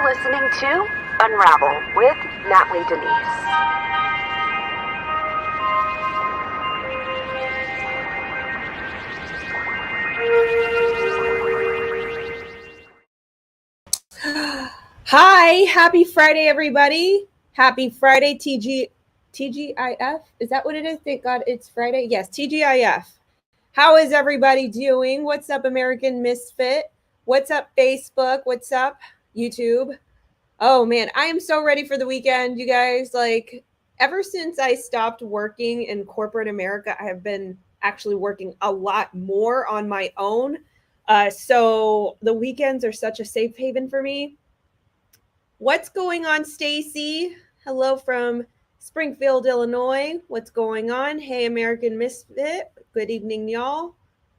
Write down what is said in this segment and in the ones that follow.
listening to Unravel with Natalie Denise. Hi, happy Friday, everybody. Happy Friday, TGIF. Is that what it is? Thank God it's Friday. Yes, TGIF. How is everybody doing? What's up, American Misfit? What's up, Facebook? What's up, YouTube? Oh man, I am so ready for the weekend, you guys. Like, ever since I stopped working in corporate America, I have been actually working a lot more on my own. So the weekends are such a safe haven for me. What's going on, Stacy? Hello from Springfield, Illinois. What's going on? Hey, American Misfit. Good evening, y'all.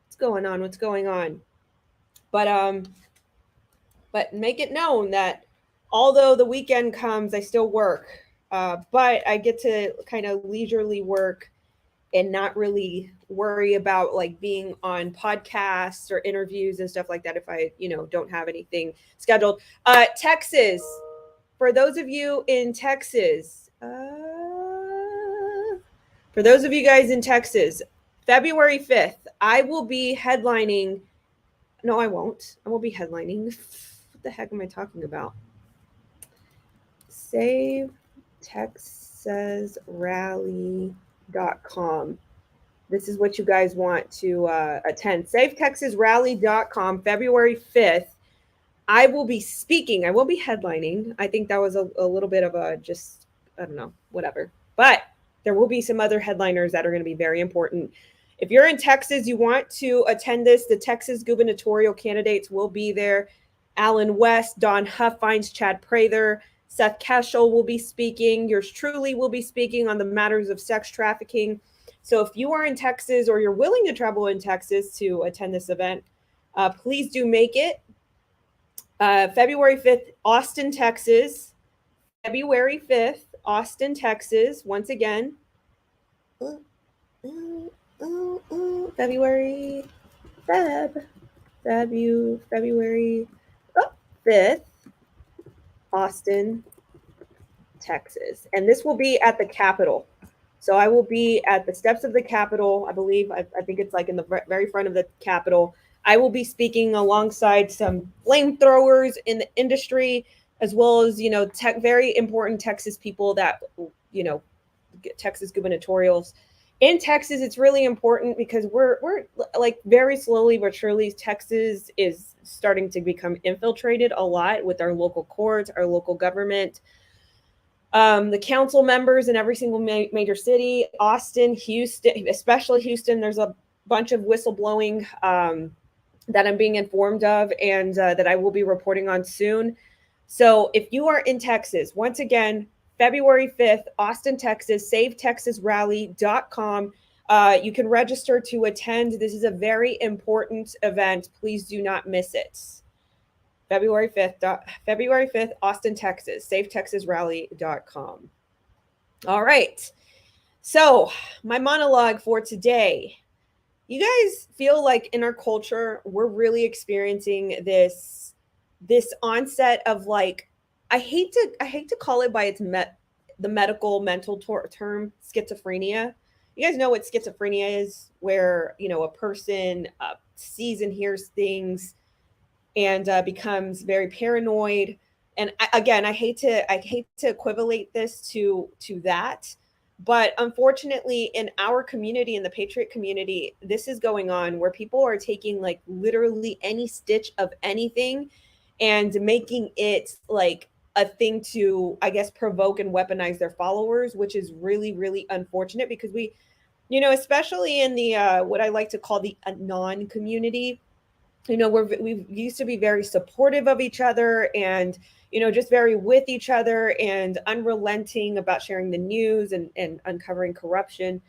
What's going on? What's going on? But make it known that although the weekend comes, I still work. But I get to kind of leisurely work and not really worry about like being on podcasts or interviews and stuff like that if I, don't have anything scheduled. Texas. For those of you in Texas, for those of you guys in Texas, February 5th, I will be headlining. No, I won't. I won't be headlining. What the heck am I talking about? SaveTexasRally.com. This is what you guys want to attend. SaveTexasRally.com, February 5th. I will be speaking. I will be headlining. I think that was a little bit of a just, I don't know, whatever. But there will be some other headliners that are going to be very important. If you're in Texas, you want to attend this, the Texas gubernatorial candidates will be there. Alan West, Don Huffines, Chad Prather, Seth Keshel will be speaking. Yours truly will be speaking on the matters of sex trafficking. So if you are in Texas or you're willing to travel in Texas to attend this event, please do make it. February 5th, Austin, Texas. February 5th, Austin, Texas. Once again, February 5th, Austin, Texas. And this will be at the Capitol. So I will be at the steps of the Capitol. I believe, I think it's like in the very front of the Capitol. I will be speaking alongside some flamethrowers in the industry, as well as, very important Texas people that, Texas gubernatorials. In Texas, it's really important because we're like very slowly but surely, Texas is starting to become infiltrated a lot with our local courts, our local government. The council members in every single major city, Austin, Houston, especially Houston, there's a bunch of whistleblowing that I'm being informed of and that I will be reporting on soon. So if you are in Texas, once again, February 5th, Austin, Texas, SaveTexasRally.com. You can register to attend. This is a very important event. Please do not miss it. February 5th, Austin, Texas, SaveTexasRally.com. All right. So my monologue for today. You guys feel like in our culture, we're really experiencing this onset of like, I hate to call it by its the medical mental term, schizophrenia. You guys know what schizophrenia is, where, a person sees and hears things and becomes very paranoid. And I hate to equivalate this to that. But unfortunately, in our community, in the Patriot community, this is going on where people are taking like literally any stitch of anything and making it like a thing to, I guess, provoke and weaponize their followers, which is really, really unfortunate because we, especially in the what I like to call the anon community, we used to be very supportive of each other and, just very with each other and unrelenting about sharing the news and uncovering corruption.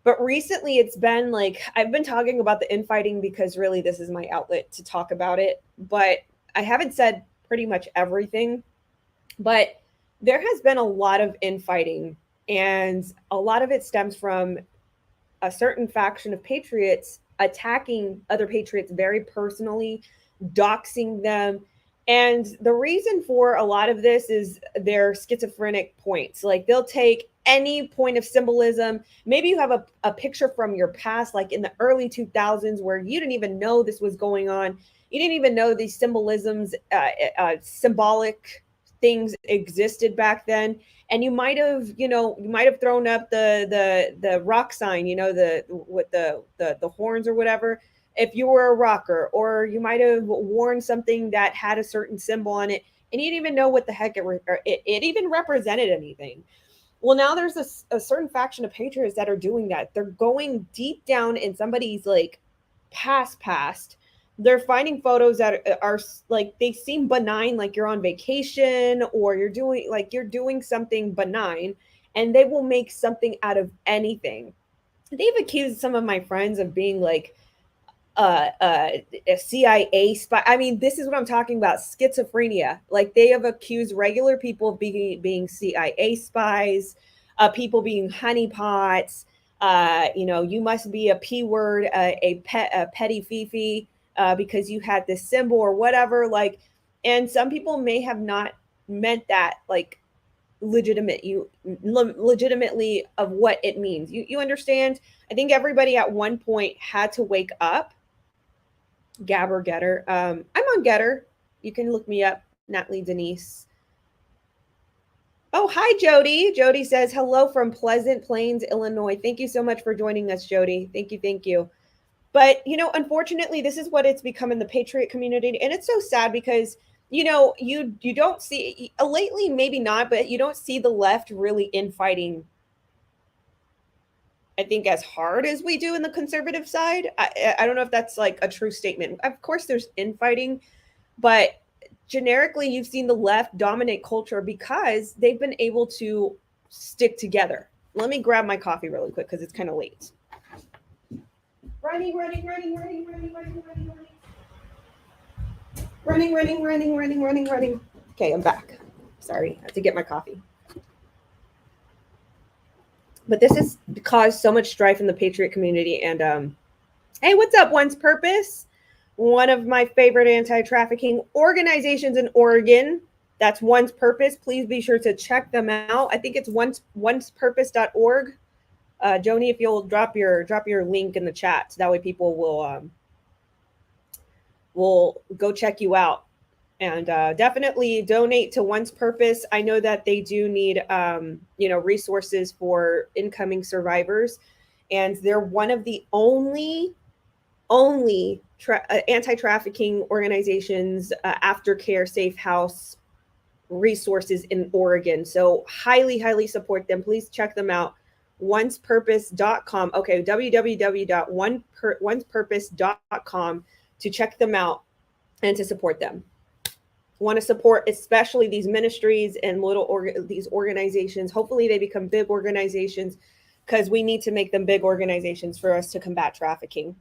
But recently it's been like, I've been talking about the infighting because really this is my outlet to talk about it. But I haven't said pretty much everything. But there has been a lot of infighting, and a lot of it stems from a certain faction of patriots attacking other patriots very personally, doxing them, And the reason for a lot of this is their schizophrenic points. Like they'll take any point of symbolism. Maybe you have a picture from your past, like in the early 2000s, where you didn't even know this was going on. You didn't even know these symbolisms, symbolic things existed back then. And you might have, you might have thrown up the rock sign, the with the horns or whatever, if you were a rocker, or you might have worn something that had a certain symbol on it and you didn't even know what the heck it even represented anything. Well, now there's a certain faction of patriots that are doing that. They're going deep down in somebody's like past. They're finding photos that are like they seem benign, like you're on vacation or you're doing something benign, and they will make something out of anything. They've accused some of my friends of being like a CIA spy. I mean, this is what I'm talking about, schizophrenia. Like they have accused regular people of being CIA spies, people being honeypots. You must be a P word, a petty fifi, because you had this symbol or whatever. Like, and some people may have not meant that like legitimately of what it means. You understand? I think everybody at one point had to wake up. Gab or Getter. I'm on Getter. You can look me up, Natalie Denise. Oh, hi, Jody. Jody says, hello from Pleasant Plains, Illinois. Thank you so much for joining us, Jody. Thank you. Thank you. But, unfortunately, this is what it's become in the Patriot community. And it's so sad because, you don't see, lately, maybe not, but you don't see the left really infighting, I think, as hard as we do in the conservative side. I don't know if that's like a true statement. Of course, there's infighting, but generically, you've seen the left dominate culture because they've been able to stick together. Let me grab my coffee really quick because it's kind of late. Running. Okay, I'm back. Sorry, I have to get my coffee. But this has caused so much strife in the Patriot community. And hey, what's up, One's Purpose? One of my favorite anti-trafficking organizations in Oregon. That's One's Purpose. Please be sure to check them out. I think it's onespurpose.org. Joni, if you'll drop your link in the chat, so that way people will go check you out. And definitely donate to One's Purpose. I know that they do need resources for incoming survivors, and they're one of the only anti-trafficking organizations, aftercare, safe house resources in Oregon. So highly support them. Please check them out. onespurpose.com. Okay, www.onespurpose.com to check them out and to support them. Want to support especially these ministries and these organizations. Hopefully they become big organizations, because we need to make them big organizations for us to combat trafficking.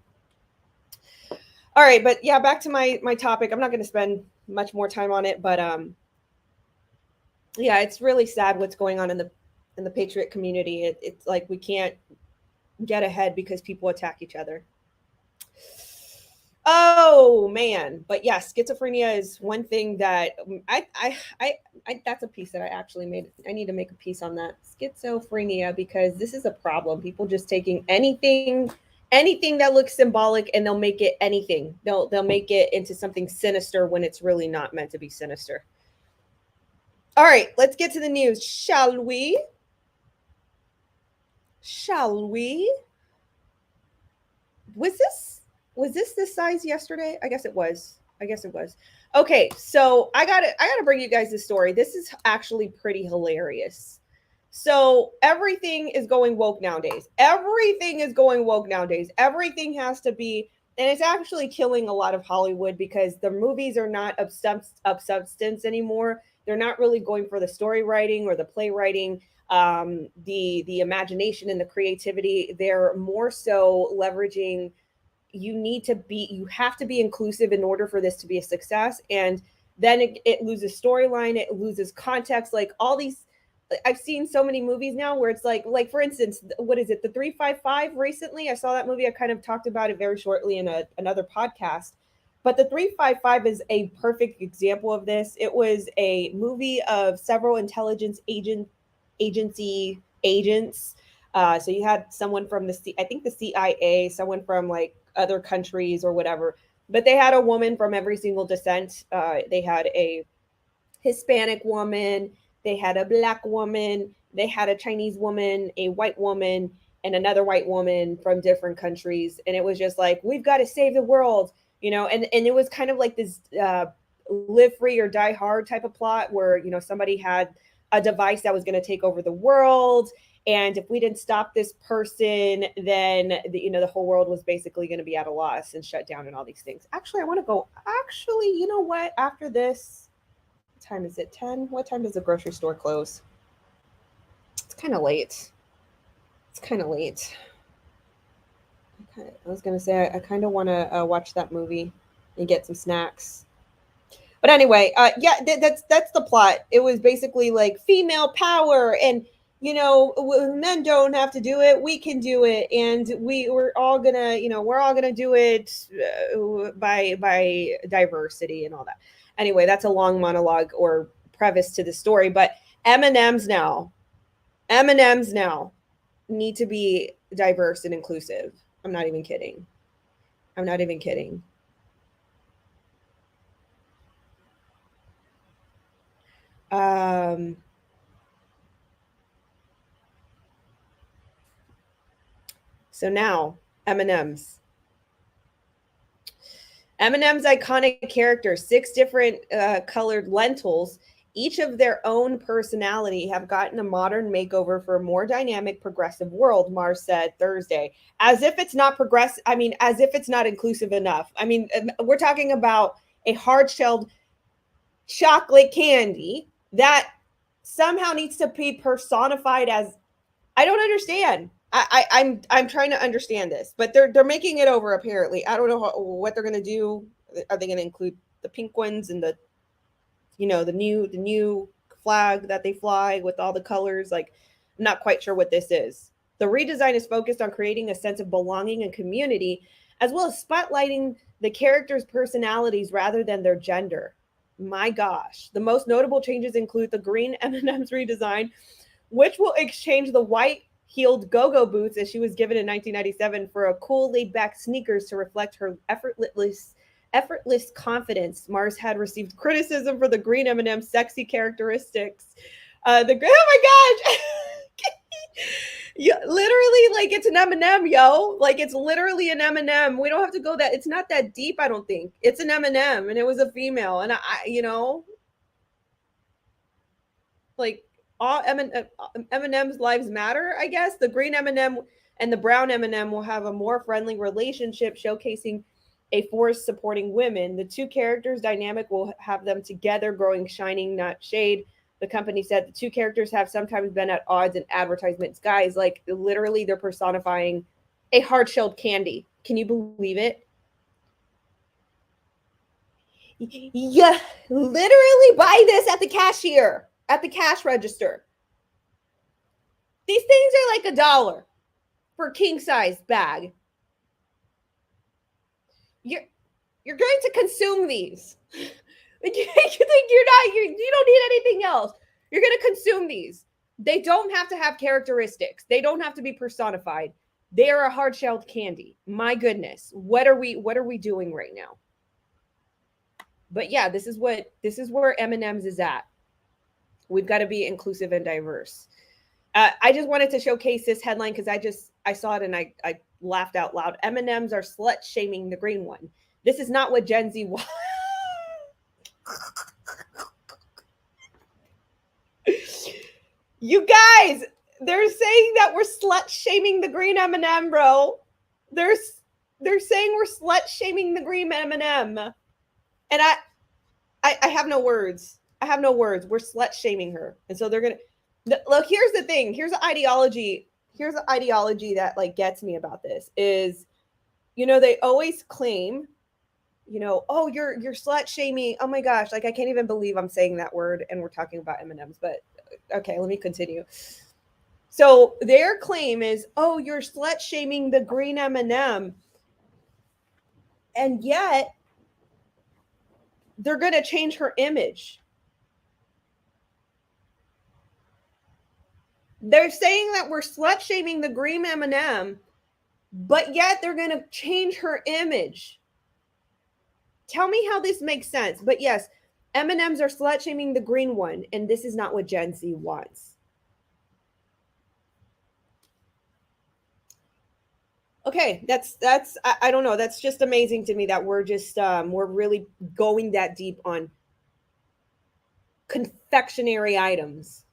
All right, but yeah, back to my topic. I'm not going to spend much more time on it, but yeah, it's really sad what's going on in the Patriot community. It's like we can't get ahead because people attack each other. Oh man, but yeah, schizophrenia is one thing that I that's a piece that I actually made. I need to make a piece on that, schizophrenia, because this is a problem. People just taking anything that looks symbolic and they'll make it anything. They'll make it into something sinister when it's really not meant to be sinister. All right, let's get to the news, shall we? Was this size yesterday? I guess it was. Okay, so I gotta bring you guys this story. This is actually pretty hilarious. So everything is going woke nowadays. Everything has to be, and it's actually killing a lot of Hollywood, because the movies are not of substance anymore. They're not really going for the story writing or the play writing, the imagination and the creativity. They're more so leveraging, you have to be inclusive in order for this to be a success. And then it loses storyline, it loses context. Like all these, I've seen so many movies now where it's like for instance, what is it, the 355 recently? I saw that movie. I kind of talked about it very shortly in another podcast, But the 355 is a perfect example of this. It was a movie of several intelligence agency agents. So you had someone from I think the CIA, someone from like other countries or whatever, but they had a woman from every single descent. They had a Hispanic woman, they had a black woman, they had a Chinese woman, a white woman, and another white woman from different countries. And it was just like, we've got to save the world, and it was kind of like this live free or die hard type of plot where, somebody had a device that was going to take over the world. And if we didn't stop this person, then the whole world was basically going to be at a loss and shut down and all these things. Actually, I want to go. Actually, you know what? After this, time is it? 10? What time does the grocery store close? It's kind of late. It's kind of late. Okay, I was gonna say I kind of want to watch that movie and get some snacks. But anyway, yeah, that's the plot. It was basically like female power, and men don't have to do it. We can do it, and we're all gonna, we're all gonna do it by diversity and all that. Anyway, that's a long monologue or preface to the story. But M&Ms now, M&Ms now need to be diverse and inclusive. I'm not even kidding. I'm not even kidding. Um, so now M&Ms. M&M's iconic characters, 6 different colored lentils, each of their own personality, have gotten a modern makeover for a more dynamic, progressive world, Mars said Thursday. As if it's not progressive. I mean, as if it's not inclusive enough. I mean, we're talking about a hard-shelled chocolate candy that somehow needs to be personified as, I don't understand. I'm trying to understand this, but they're making it over apparently. I don't know what they're gonna do. Are they gonna include the pink ones and the new flag that they fly with all the colors? Like, I'm not quite sure what this is. The redesign is focused on creating a sense of belonging and community, as well as spotlighting the characters' personalities rather than their gender. My gosh, the most notable changes include the green M&M's redesign, which will exchange the white heeled go-go boots as she was given in 1997 for a cool laid-back sneakers to reflect her effortless confidence. Mars had received criticism for the green M&M's sexy characteristics. Oh my gosh. Literally, like, it's an M&M, yo. Like, it's literally an M&M. We don't have to go that. It's not that deep, I don't think. It's an M&M, and it was a female, and like, all M&M's lives matter, I guess. The green M&M and the brown M&M will have a more friendly relationship, showcasing a force supporting women. The two characters' dynamic will have them together, growing shining, not shade. The company said the two characters have sometimes been at odds in advertisements. Guys, like, literally, they're personifying a hard-shelled candy. Can you believe it? Yeah, literally buy this at the cashier, at the cash register. These things are like $1 for a king size bag. You're going to consume these. You think you don't need anything else. You're going to consume these. They don't have to have characteristics. They don't have to be personified. They are a hard-shelled candy. My goodness. What are we doing right now? But yeah, this is where M&M's is at. We've got to be inclusive and diverse. I just wanted to showcase this headline because I saw it and I laughed out loud. M&M's are slut shaming the green one. This is not what Gen Z wants. You guys, they're saying that we're slut shaming the green M&M, bro. They're saying we're slut shaming the green M&M, and I have no words. I have no words. We're slut shaming her, and so they're gonna look. Here's the thing. Here's the ideology. Here's the ideology that like gets me about this is, they always claim, oh, you're slut shaming. Oh my gosh, like I can't even believe I'm saying that word, and we're talking about M&Ms. But okay, let me continue. So their claim is, oh, you're slut shaming the green M&M, and yet they're going to change her image. They're saying that we're slut shaming the green M&M, but yet they're going to change her image. Tell me how this makes sense. But yes, M&Ms are slut shaming the green one, and this is not what Gen Z wants. Okay, that's I don't know. That's just amazing to me that we're just we're really going that deep on confectionery items.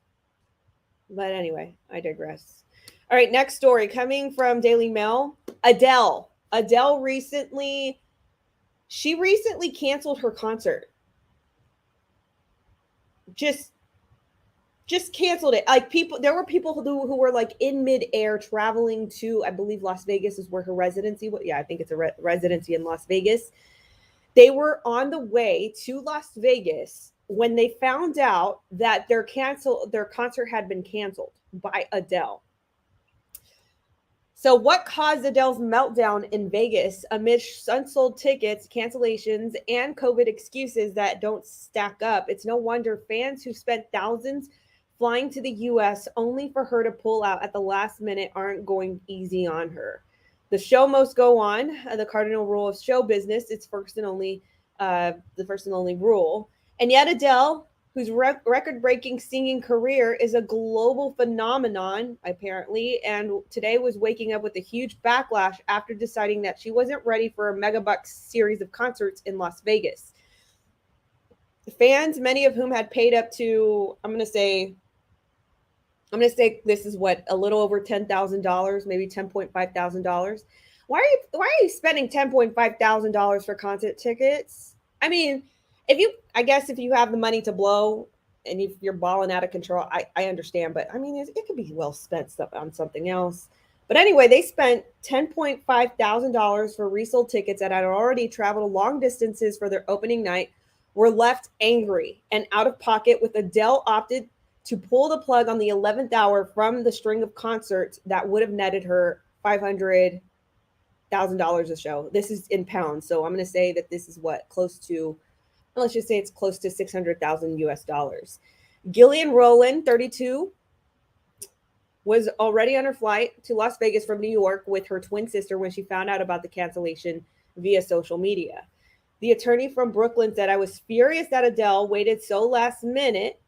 But anyway, I digress. All right, next story coming from Daily Mail. Adele. Adele recently canceled her concert. Just canceled it. Like there were people who were like in midair traveling to, I believe Las Vegas is where her residency was. Yeah, I think it's a residency in Las Vegas. They were on the way to Las Vegas when they found out that their concert had been canceled by Adele. So what caused Adele's meltdown in Vegas amidst unsold tickets, cancellations, and COVID excuses that don't stack up? It's no wonder fans who spent thousands flying to the US only for her to pull out at the last minute aren't going easy on her. The show must go on, the cardinal rule of show business. It's the first and only rule. And yet Adele, whose record-breaking singing career is a global phenomenon, apparently, and today was waking up with a huge backlash after deciding that she wasn't ready for a megabucks series of concerts in Las Vegas. The fans, many of whom had paid up to, I'm going to say this is what, a little over $10,000, maybe $10,500. Why are you spending $10,500 for concert tickets? I mean, if you have the money to blow and if you're balling out of control, I understand, but I mean, it could be well spent stuff on something else. But anyway, they spent $10,500 for resold tickets that had already traveled long distances for their opening night, were left angry and out of pocket, with Adele opted to pull the plug on the 11th hour from the string of concerts that would have netted her $500,000 a show. This is in pounds, so I'm going to say that this is let's just say it's close to 600,000 US dollars. Gillian Rowland, 32, was already on her flight to Las Vegas from New York with her twin sister when she found out about the cancellation via social media. The attorney from Brooklyn said, "I was furious that Adele waited so last minute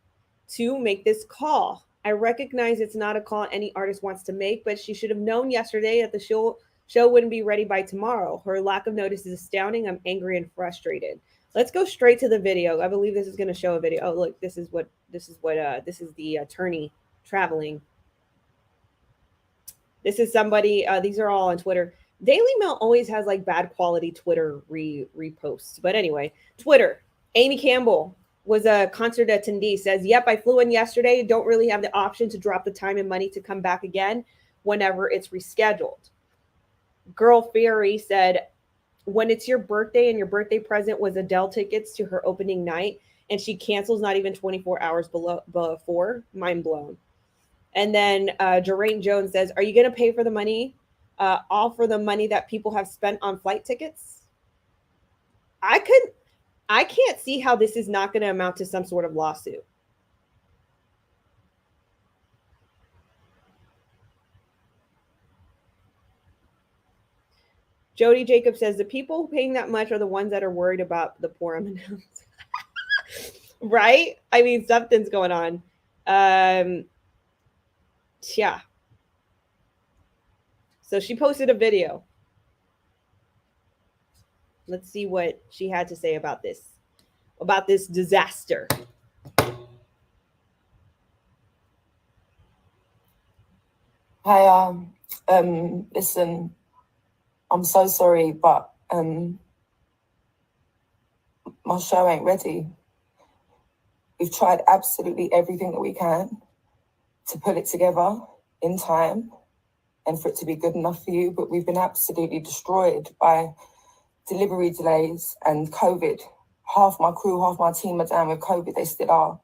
to make this call. I recognize it's not a call any artist wants to make, but she should have known yesterday that the show wouldn't be ready by tomorrow. Her lack of notice is astounding. I'm angry and frustrated." Let's go straight to the video. I believe this is going to show a video. Oh, look, this is the attorney traveling. This is somebody, these are all on Twitter. Daily Mail always has like bad quality Twitter reposts. But anyway, Twitter, Amy Campbell was a concert attendee, says, "Yep, I flew in yesterday. Don't really have the option to drop the time and money to come back again whenever it's rescheduled." Girl Fairy said, "When it's your birthday and your birthday present was Adele tickets to her opening night and she cancels not even 24 hours before, mind blown." And then Geraint Jones says, "Are you going to pay for the money, all for the money that people have spent on flight tickets?" I can't see how this is not going to amount to some sort of lawsuit. Jody Jacob says, "The people paying that much are the ones that are worried about the poor M&Ms." Right? I mean, something's going on. Yeah. So she posted a video. Let's see what she had to say about this disaster. Hi, listen, I'm so sorry, but my show ain't ready. We've tried absolutely everything that we can to put it together in time and for it to be good enough for you, but we've been absolutely destroyed by delivery delays and COVID. Half my crew, half my team are down with COVID, they still are.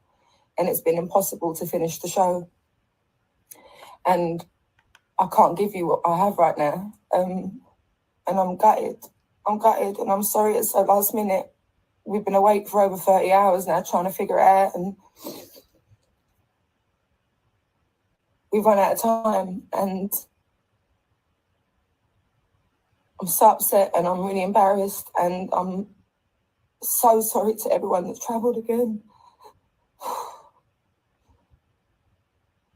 And it's been impossible to finish the show. And I can't give you what I have right now. And I'm gutted. And I'm sorry it's so last minute. we've been awake for over 30 hours now trying to figure it out, and we've run out of time. And I'm so upset and I'm really embarrassed, and I'm so sorry to everyone that's travelled again.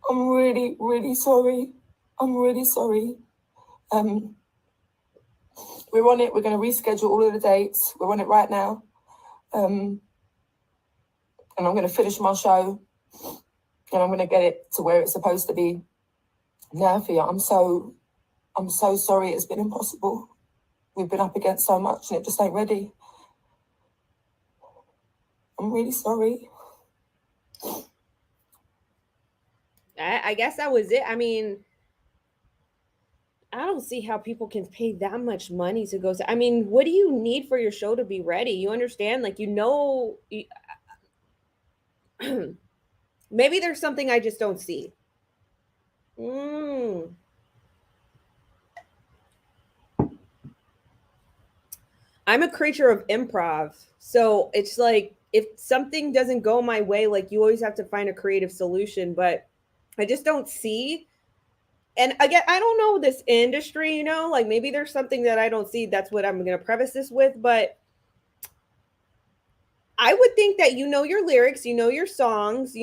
I'm really, really sorry. I'm really sorry. We're on it. We're going to reschedule all of the dates. We're on it right now. And I'm going to finish my show, and I'm going to get it to where it's supposed to be now for you. I'm so sorry. It's been impossible. We've been up against so much and it just ain't ready. I'm really sorry. I guess that was it. I mean, I don't see how people can pay that much money to go. I mean, what do you need for your show to be ready? You understand? Like, maybe there's something I just don't see. I'm a creature of improv. So it's like, if something doesn't go my way, like, you always have to find a creative solution, but I just don't see. And again, I don't know this industry, like, maybe there's something that I don't see. That's what I'm going to preface this with. But I would think that your lyrics, your songs,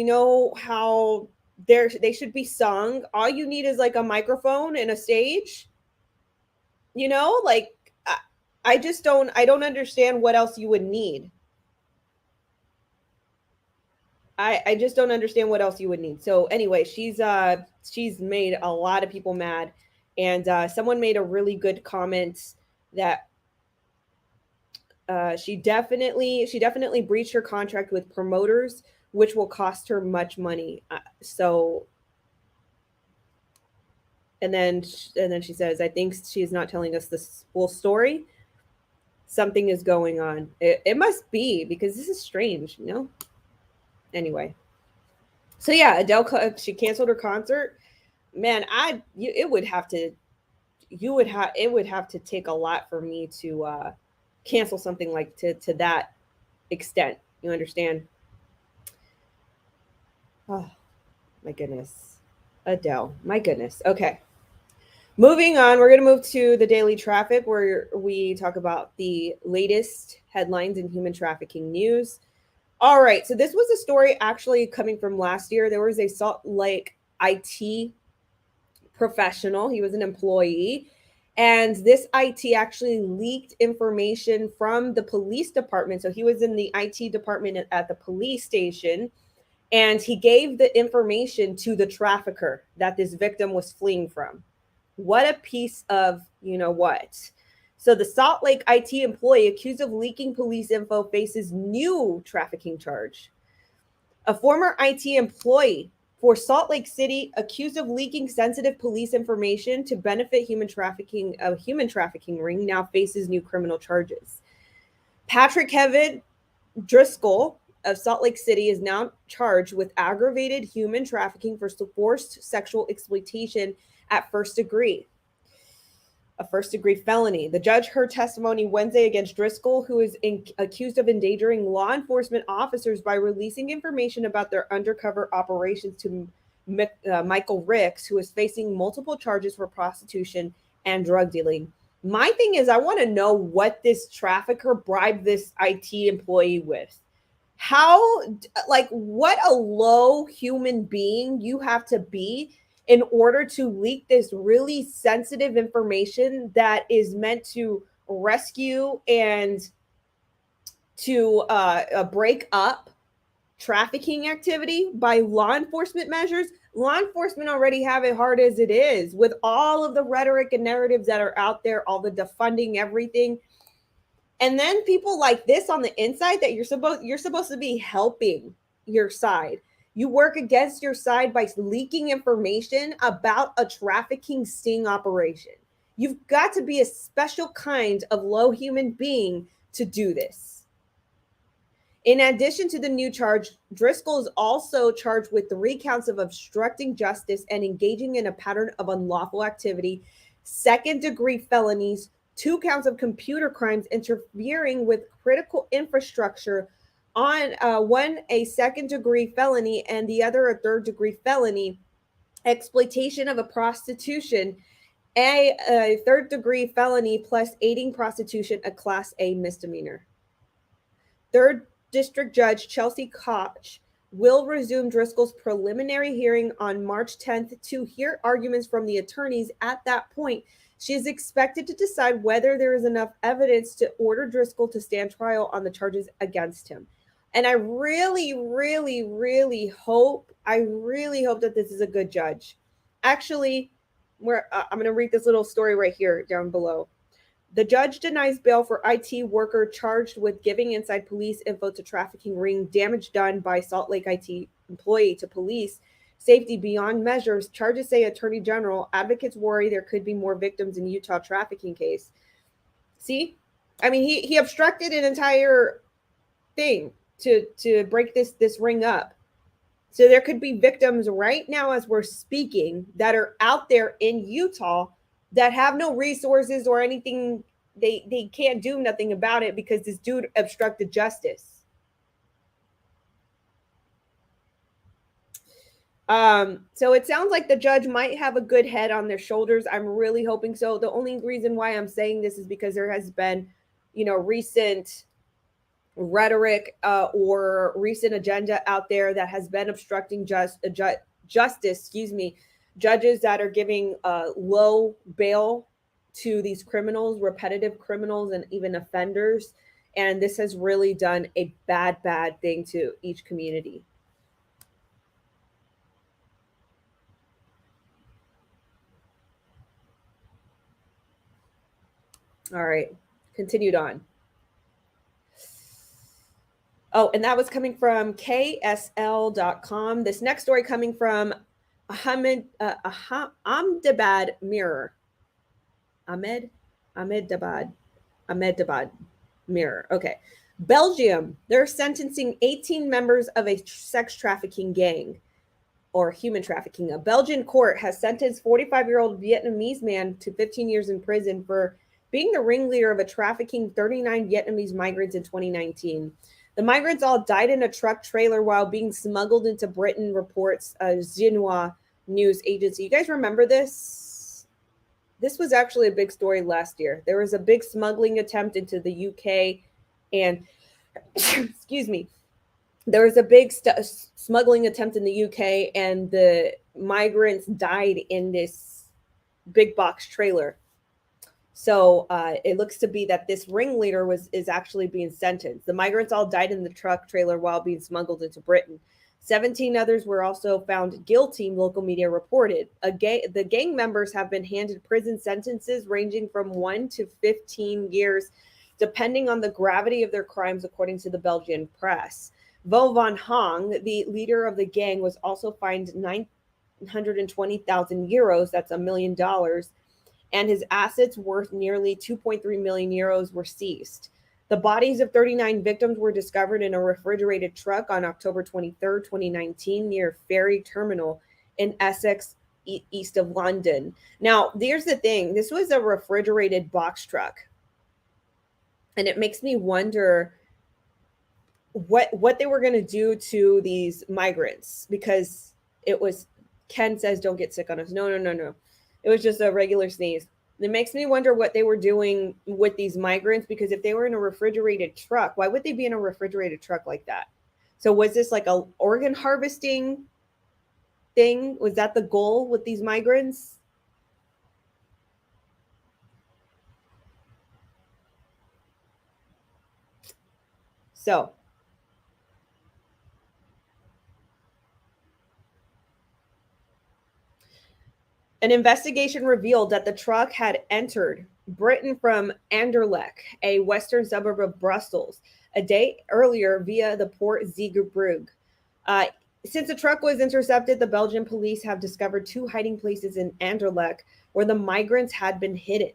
how they should be sung. All you need is like a microphone and a stage. Like, I don't understand what else you would need. I just don't understand what else you would need. So anyway, she's made a lot of people mad, and someone made a really good comment that she definitely breached her contract with promoters, which will cost her much money. And then she says, I think she is not telling us the full story. Something is going on. It must be, because this is strange, Anyway. So yeah, Adele, she canceled her concert. Man, it would have to take a lot for me to cancel something like to that extent. You understand? Oh, my goodness. Adele, my goodness. Okay. Moving on, we're going to move to the daily traffic, where we talk about the latest headlines in human trafficking news. All right. So this was a story actually coming from last year. There was a Salt Lake IT professional. He was an employee. And this IT actually leaked information from the police department. So he was in the IT department at the police station. And he gave the information to the trafficker that this victim was fleeing from. What a piece of, what? So the Salt Lake IT employee accused of leaking police info faces new trafficking charge. A former IT employee for Salt Lake City accused of leaking sensitive police information to benefit a human trafficking ring now faces new criminal charges. Patrick Kevin Driscoll of Salt Lake City is now charged with aggravated human trafficking for forced sexual exploitation at first degree. A first-degree felony. The judge heard testimony Wednesday against Driscoll, who is accused of endangering law enforcement officers by releasing information about their undercover operations to Michael Ricks, who is facing multiple charges for prostitution and drug dealing. My thing is, I want to know what this trafficker bribed this IT employee with. What a low human being you have to be in order to leak this really sensitive information that is meant to rescue and to break up trafficking activity by law enforcement measures. Law enforcement already have it hard as it is with all of the rhetoric and narratives that are out there, all the defunding, everything. And then people like this on the inside that you're supposed to be helping your side. You work against your side by leaking information about a trafficking sting operation. You've got to be a special kind of low human being to do this. In addition to the new charge, Driscoll is also charged with 3 counts of obstructing justice and engaging in a pattern of unlawful activity, second-degree felonies, 2 counts of computer crimes interfering with critical infrastructure on one a second-degree felony and the other a third-degree felony, exploitation of a prostitution, a third-degree felony plus aiding prostitution, a Class A misdemeanor. Third District Judge Chelsea Koch will resume Driscoll's preliminary hearing on March 10th to hear arguments from the attorneys. At that point, she is expected to decide whether there is enough evidence to order Driscoll to stand trial on the charges against him. And I really, really, really hope that this is a good judge. Actually, I'm going to read this little story right here down below. The judge denies bail for IT worker charged with giving inside police info to trafficking ring, damage done by Salt Lake IT employee to police safety beyond measures. Charges say Attorney General. Advocates worry there could be more victims in Utah trafficking case. See? I mean, he obstructed an entire thing to break this ring up. So there could be victims right now as we're speaking that are out there in Utah that have no resources or anything. They can't do nothing about it because this dude obstructed justice. So it sounds like the judge might have a good head on their shoulders. I'm really hoping so. The only reason why I'm saying this is because there has been, recent rhetoric or recent agenda out there that has been obstructing justice, judges that are giving low bail to these criminals, repetitive criminals, and even offenders. And this has really done a bad thing to each community. All right, continued on. Oh, and that was coming from KSL.com. This next story coming from Ahmedabad Mirror. Ahmedabad Mirror. Okay. Belgium, they're sentencing 18 members of a sex trafficking gang or human trafficking. A Belgian court has sentenced 45-year-old Vietnamese man to 15 years in prison for being the ringleader of a trafficking 39 Vietnamese migrants in 2019. The migrants all died in a truck trailer while being smuggled into Britain, reports Xinhua news agency. You guys remember this? This was actually a big story last year. There was a big smuggling attempt into the UK and, excuse me, there was a big smuggling attempt in the UK and the migrants died in this big box trailer. So it looks to be that this ringleader is actually being sentenced. The migrants all died in the truck trailer while being smuggled into Britain. 17 others were also found guilty, local media reported. The gang members have been handed prison sentences ranging from 1 to 15 years, depending on the gravity of their crimes, according to the Belgian press. Vo van Hong, the leader of the gang, was also fined 920,000 euros, that's $1 million, and his assets worth nearly 2.3 million euros were seized. The bodies of 39 victims were discovered in a refrigerated truck on October 23, 2019, near Ferry Terminal in Essex, east of London. Now, here's the thing. This was a refrigerated box truck. And it makes me wonder what they were going to do to these migrants, because it was, Ken says, don't get sick on us. No. It was just a regular sneeze. It makes me wonder what they were doing with these migrants, because if they were in a refrigerated truck, why would they be in a refrigerated truck like that? So was this like a organ harvesting thing? Was that the goal with these migrants? So an investigation revealed that the truck had entered Britain from Anderlecht, a western suburb of Brussels, a day earlier via the port Zeebrugge. Since the truck was intercepted, the Belgian police have discovered 2 hiding places in Anderlecht where the migrants had been hidden.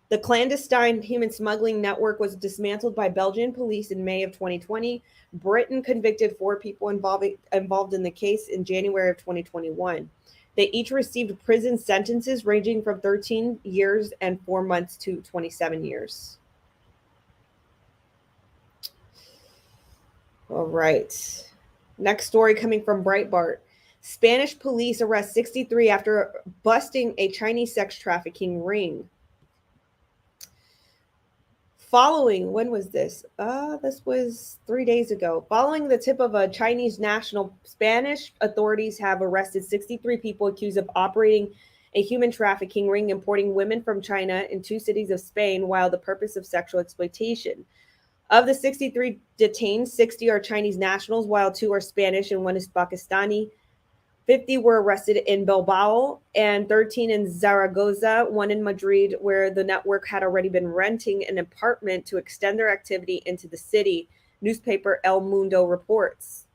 The clandestine human smuggling network was dismantled by Belgian police in May of 2020. Britain convicted 4 people involved in the case in January of 2021. They each received prison sentences ranging from 13 years and 4 months to 27 years. All right. Next story coming from Breitbart. Spanish police arrest 63 after busting a Chinese sex trafficking ring. Following, when was this? This was 3 days ago. Following the tip of a Chinese national, Spanish authorities have arrested 63 people accused of operating a human trafficking ring, importing women from China in 2 cities of Spain, while the purpose of sexual exploitation. Of the 63 detained, 60 are Chinese nationals, while 2 are Spanish and 1 is Pakistani. 50 were arrested in Bilbao and 13 in Zaragoza, 1 in Madrid, where the network had already been renting an apartment to extend their activity into the city, newspaper El Mundo reports.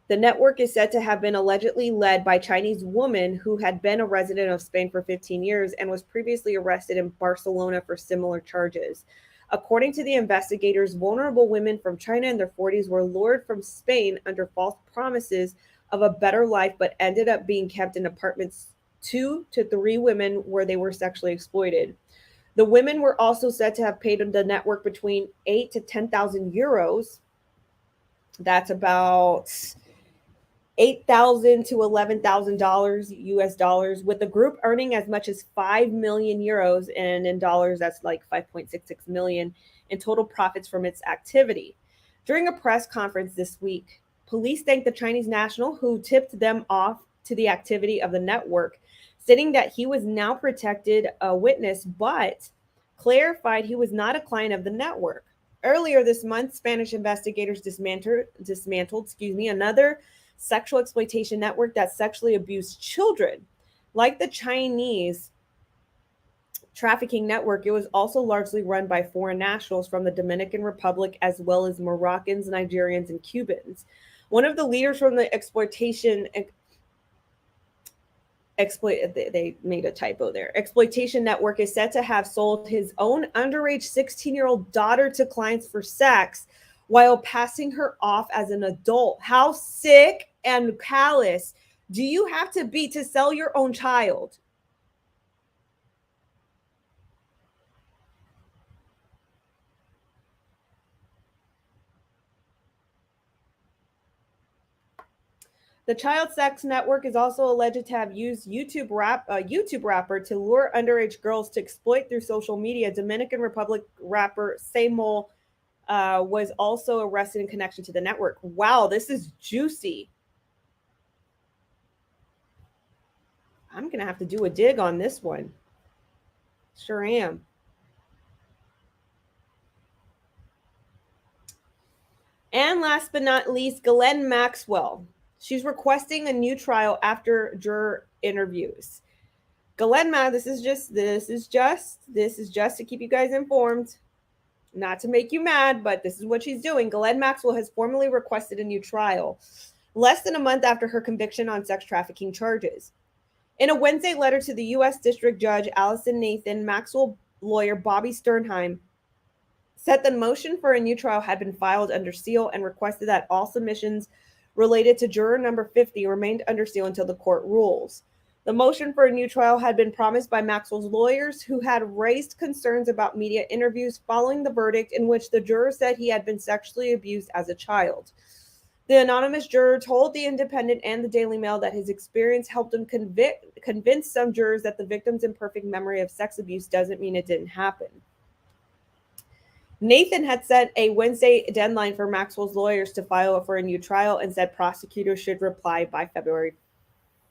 The network is said to have been allegedly led by a Chinese woman who had been a resident of Spain for 15 years and was previously arrested in Barcelona for similar charges. According to the investigators, vulnerable women from China in their 40s were lured from Spain under false promises of a better life, but ended up being kept in apartments 2 to 3 women where they were sexually exploited. The women were also said to have paid the network between 8 to 10,000 euros. That's about $8,000 to $11,000 US dollars, with the group earning as much as 5 million euros, and in dollars that's like 5.66 million in total profits from its activity. During a press conference this week, police thanked the Chinese national who tipped them off to the activity of the network, stating that he was now protected a witness, but clarified he was not a client of the network. Earlier this month, Spanish investigators dismantled another sexual exploitation network that sexually abused children. Like the Chinese trafficking network, it was also largely run by foreign nationals from the Dominican Republic, as well as Moroccans, Nigerians, and Cubans. One of the leaders from the they made a typo there. Exploitation network is said to have sold his own underage 16-year-old daughter to clients for sex while passing her off as an adult. How sick and callous do you have to be to sell your own child? The child sex network is also alleged to have used YouTube rapper to lure underage girls to exploit through social media. Dominican Republic rapper Samuel was also arrested in connection to the network. Wow, this is juicy. I'm going to have to do a dig on this one. Sure am. And last but not least, Ghislaine Maxwell. She's requesting a new trial after juror interviews. Ghislaine, this is just to keep you guys informed, not to make you mad, but this is what she's doing. Ghislaine Maxwell has formally requested a new trial, less than a month after her conviction on sex trafficking charges. In a Wednesday letter to the U.S. District Judge Allison Nathan, Maxwell lawyer Bobby Sternheim said the motion for a new trial had been filed under seal and requested that all submissions related to juror number 50 remained under seal until the court rules. The motion for a new trial had been promised by Maxwell's lawyers, who had raised concerns about media interviews following the verdict in which the juror said he had been sexually abused as a child. The anonymous juror told The Independent and the Daily Mail that his experience helped him convince some jurors that the victim's imperfect memory of sex abuse doesn't mean it didn't happen. Nathan had set a Wednesday deadline for Maxwell's lawyers to file for a new trial and said prosecutors should reply by February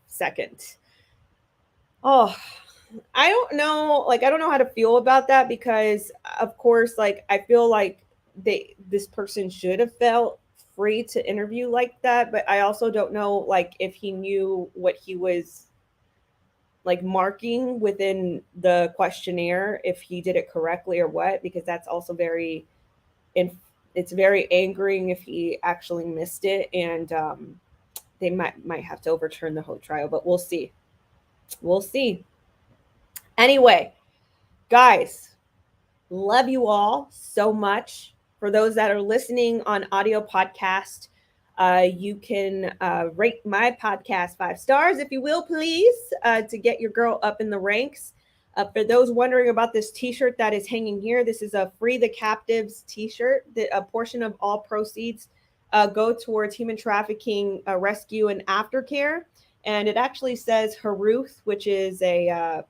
2nd. Oh, I don't know. I don't know how to feel about that because, of course, I feel like this person should have felt free to interview like that. But I also don't know, if he knew what he was marking within the questionnaire, if he did it correctly or what, because that's also it's very angering if he actually missed it, and they might have to overturn the whole trial, but we'll see. Anyway, guys, love you all so much. For those that are listening on audio podcast, You can rate my podcast 5 stars, if you will, please, to get your girl up in the ranks. For those wondering about this t-shirt that is hanging here, this is a Free the Captives t-shirt. A portion of all proceeds go towards human trafficking rescue and aftercare. And it actually says Haruth, which is a,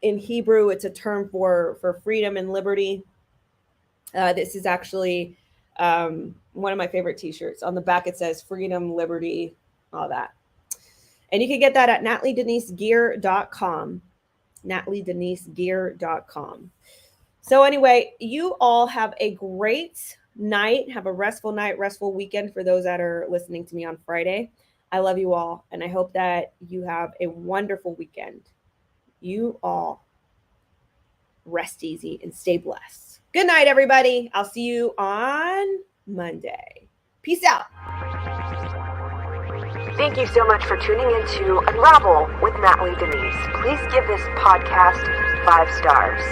in Hebrew, it's a term for freedom and liberty. This is actually one of my favorite t-shirts. On the back, it says freedom, liberty, all that. And you can get that at nataliedenisegear.com. nataliedenisegear.com. So anyway, you all have a great night. Have a restful night, restful weekend for those that are listening to me on Friday. I love you all, and I hope that you have a wonderful weekend. You all rest easy and stay blessed. Good night, everybody. I'll see you on Monday. Peace out. Thank you so much for tuning in to Unravel with Natalie Denise. Please give this podcast 5 stars.